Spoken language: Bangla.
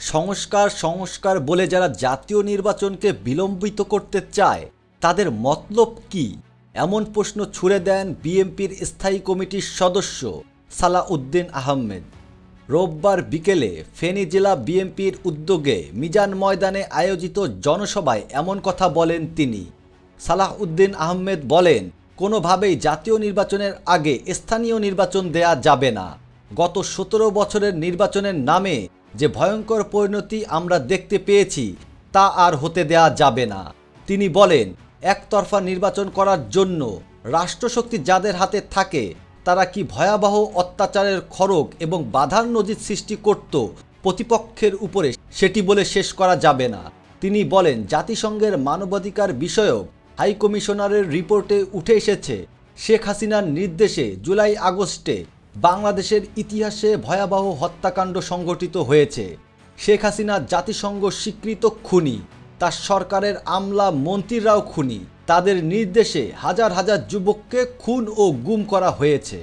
সংস্কার সংস্কার বলে যারা জাতীয় নির্বাচনকে বিলম্বিত করতে চায় তাদের মতলব কি? এমন প্রশ্ন ছুড়ে দেন বিএনপির স্থায়ী কমিটির সদস্য সালাউদ্দিন আহমেদ। রোববার বিকেলে ফেনী জেলা বিএনপির উদ্যোগে মিজান ময়দানে আয়োজিত জনসভায় এমন কথা বলেন তিনি। সালাউদ্দিন আহমেদ বলেন, কোনোভাবেই জাতীয় নির্বাচনের আগে স্থানীয় নির্বাচন দেয়া যাবে না। গত 17 বছরের নির্বাচনের নামে যে ভয়ঙ্কর পরিণতি আমরা দেখতে পেয়েছি তা আর হতে দেয়া যাবে না। তিনি বলেন, একতরফা নির্বাচন করার জন্য রাষ্ট্রশক্তি যাদের হাতে থাকে তারা কি ভয়াবহ অত্যাচারের খড়গ এবং বাধার নজির সৃষ্টি করত প্রতিপক্ষের উপরে সেটি বলে শেষ করা যাবে না। তিনি বলেন, জাতিসংঘের মানবাধিকার বিষয়ক হাইকমিশনারের রিপোর্টে উঠে এসেছে শেখ হাসিনার নির্দেশে জুলাই আগস্টে বাংলাদেশের ইতিহাসে ভয়াবহ হত্যাকাণ্ড সংঘটিত হয়েছে। শেখ হাসিনা জাতিসংঘ স্বীকৃত খুনি, তার সরকারের আমলা মন্ত্রীরাও খুনি। তাদের নির্দেশে হাজার হাজার যুবককে খুন ও গুম করা হয়েছে।